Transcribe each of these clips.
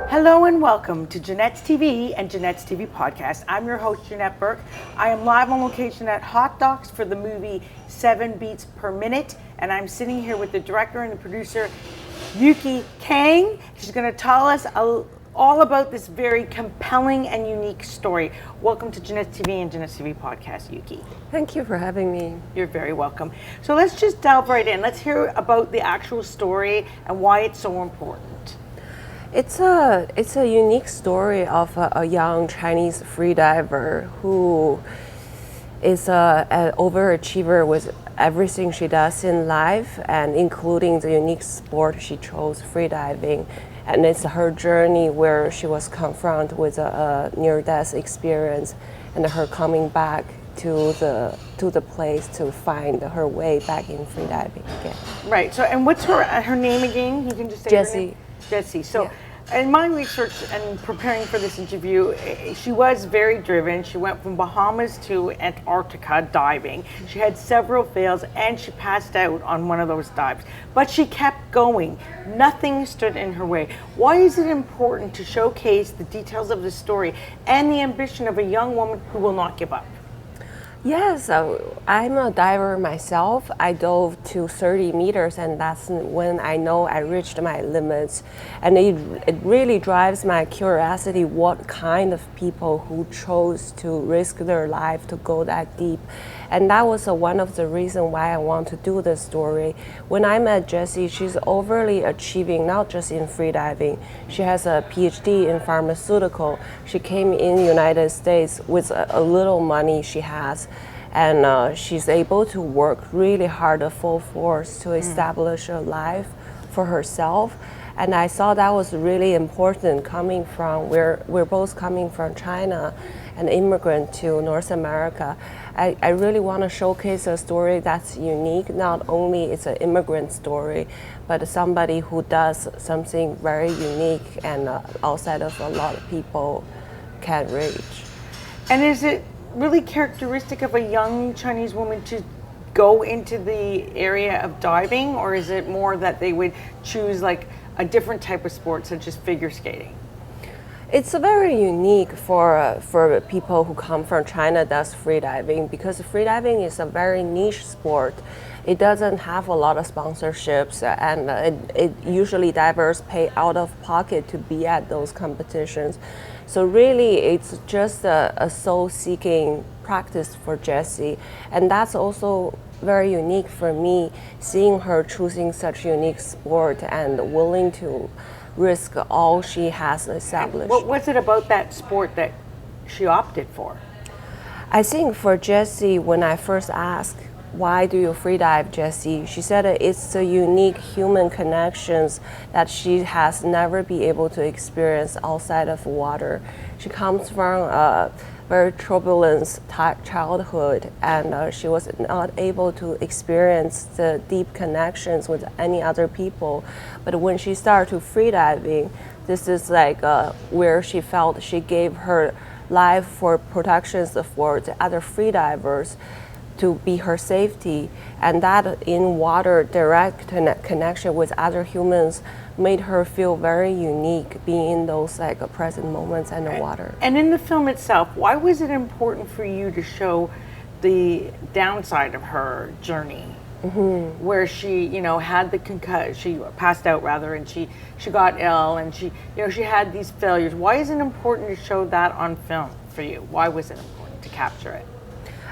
Hello and welcome to Janette's TV and Janette's TV podcast. I'm your host, Janette Burke. I am live on location at Hotdocs for the movie 7 Beats Per Minute, and I'm sitting here with the director and the producer, Yuqi Kang. She's going to tell us all about this very compelling and unique story. Welcome to Janette's TV and Janette's TV podcast, Yuqi. Thank you for having me. You're very welcome. So let's just delve right in. Let's hear about the actual story and why it's so important. It's a unique story of a young Chinese freediver who is an overachiever with everything she does in life, and including the unique sport she chose, freediving. And it's her journey where she was confronted with a near-death experience, and her coming back to the place to find her way back in freediving again. Right. So, and what's her name again? You can just say Jessea. her name? Jessea. So, in my research and preparing for this interview, she was very driven. She went from Bahamas to Antarctica diving. She had several fails and she passed out on one of those dives. But she kept going. Nothing stood in her way. Why is it important to showcase the details of the story and the ambition of a young woman who will not give up? Yes, I'm a diver myself. I dove to 30 meters, and that's when I know I reached my limits. And it really drives my curiosity what kind of people who chose to risk their life to go that deep. And that was one of the reasons why I want to do this story. When I met Jessea, she's overly achieving, not just in freediving. She has a PhD in pharmaceutical. She came in the United States with a little money she has. And she's able to work really hard at full force to establish a life for herself. And I thought that was really important coming from, we're both coming from China, an immigrant to North America. I really want to showcase a story that's unique. Not only it's an immigrant story, but somebody who does something very unique and outside of a lot of people can reach. And is it really characteristic of a young Chinese woman to go into the area of diving, or is it more that they would choose like a different type of sport such as figure skating? It's very unique for people who come from China does freediving, because freediving is a very niche sport. It doesn't have a lot of sponsorships, and it usually divers pay out of pocket to be at those competitions. So really, it's just a soul-seeking practice for Jessea, and that's also very unique for me, seeing her choosing such unique sport and willing to risk all she has established. What was it about that sport that she opted for? I think for Jessea, when I first asked, why do you freedive, Jessea? She said it's the unique human connections that she has never been able to experience outside of water. She comes from a very turbulent childhood, and she was not able to experience the deep connections with any other people. But when she started to freediving, this is like where she felt she gave her life for protections for the other freedivers, to be her safety, and that in water direct connection with other humans made her feel very unique, being in those like present moments in the water. And in the film itself, why was it important for you to show the downside of her journey, where she, had the she passed out rather, and she got ill, and she had these failures? Why is it important to show that on film for you? Why was it important to capture it?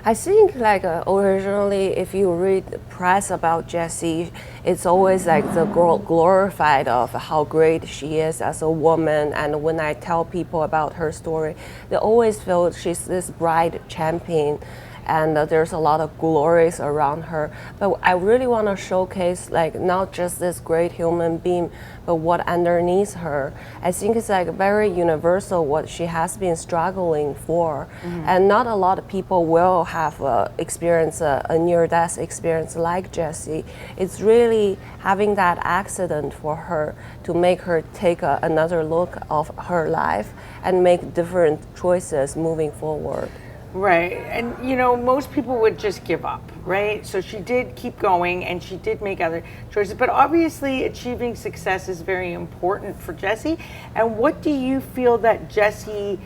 I think originally, if you read the press about Jessea, it's always like the glorified of how great she is as a woman. And when I tell people about her story, they always feel she's this bright champion, and there's a lot of glories around her. But I really want to showcase not just this great human being, but what underneath her. I think it's very universal what she has been struggling for. And not a lot of people will have experienced a near-death experience like Jessea. It's really having that accident for her to make her take another look of her life and make different choices moving forward. Right. And, most people would just give up, right? So she did keep going and she did make other choices. But obviously, achieving success is very important for Jessea. And what do you feel that Jessea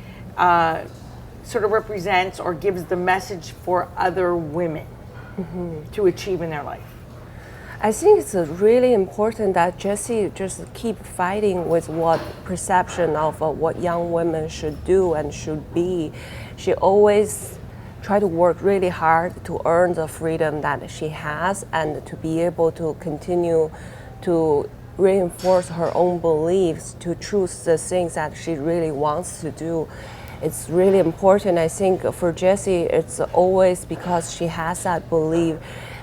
sort of represents or gives the message for other women to achieve in their life? I think it's really important that Jessea just keep fighting with what perception of what young women should do and should be. She always try to work really hard to earn the freedom that she has and to be able to continue to reinforce her own beliefs, to choose the things that she really wants to do. It's really important, I think, for Jessea. It's always because she has that belief.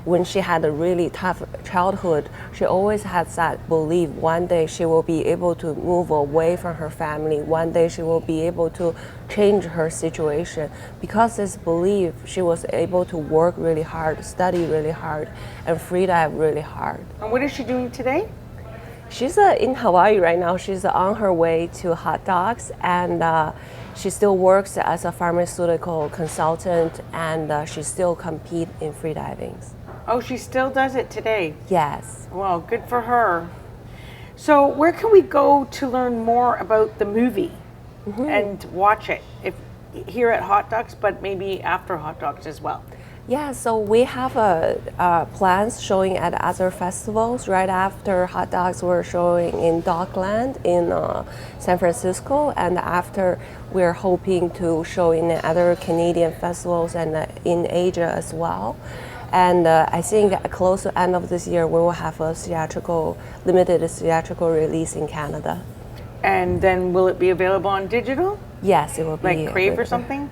When she had a really tough childhood, she always has that belief one day she will be able to move away from her family. One day she will be able to change her situation. Because this belief, she was able to work really hard, study really hard, and freedive really hard. And what is she doing today? She's in Hawaii right now. She's on her way to Hotdocs, and she still works as a pharmaceutical consultant, and she still competes in freediving. Oh, she still does it today? Yes. Well, good for her. So where can we go to learn more about the movie and watch it? If here at Hotdocs, but maybe after Hotdocs as well. Yeah, so we have plans showing at other festivals. Right after Hotdocs, we're showing in Dockland in San Francisco, and after we're hoping to show in other Canadian festivals and in Asia as well. And I think close to the end of this year, we will have a limited theatrical release in Canada. And then will it be available on digital? Yes, it will be. Like Crave or something?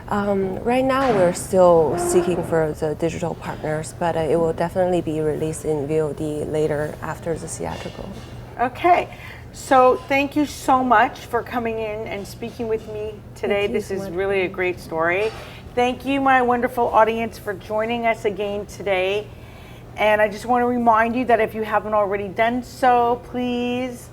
Right now, we're still seeking for the digital partners, but it will definitely be released in VOD later after the theatrical. Okay. So thank you so much for coming in and speaking with me today. This is really a great story. Thank you, my wonderful audience, for joining us again today. And I just want to remind you that if you haven't already done so, please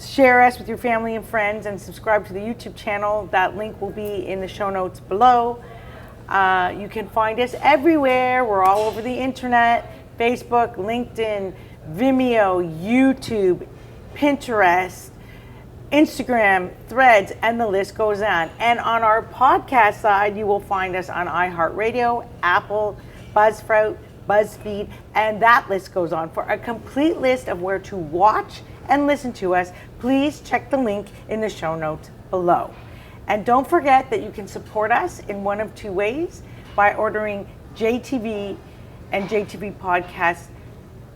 share us with your family and friends and subscribe to the YouTube channel. That link will be in the show notes below. You can find us everywhere. We're all over the internet: Facebook, LinkedIn, Vimeo, YouTube, Pinterest, Instagram, Threads, and the list goes on. And on our podcast side, you will find us on iHeartRadio, Apple, Buzzsprout, BuzzFeed, and that list goes on. For a complete list of where to watch and listen to us, please check the link in the show notes below. And don't forget that you can support us in one of two ways: by ordering JTV and JTV Podcast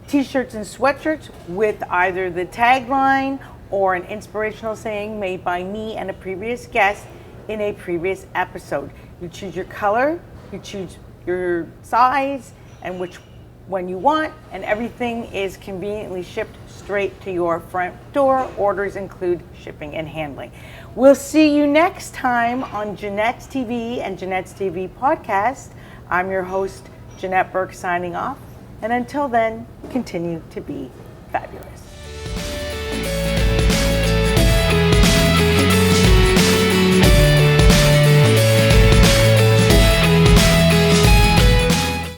t-shirts and sweatshirts with either the tagline or an inspirational saying made by me and a previous guest in a previous episode. You choose your color, you choose your size, and which one you want, and everything is conveniently shipped straight to your front door. Orders include shipping and handling. We'll see you next time on Janette's TV and Janette's TV podcast. I'm your host, Janette Burke, signing off. And until then, continue to be fabulous.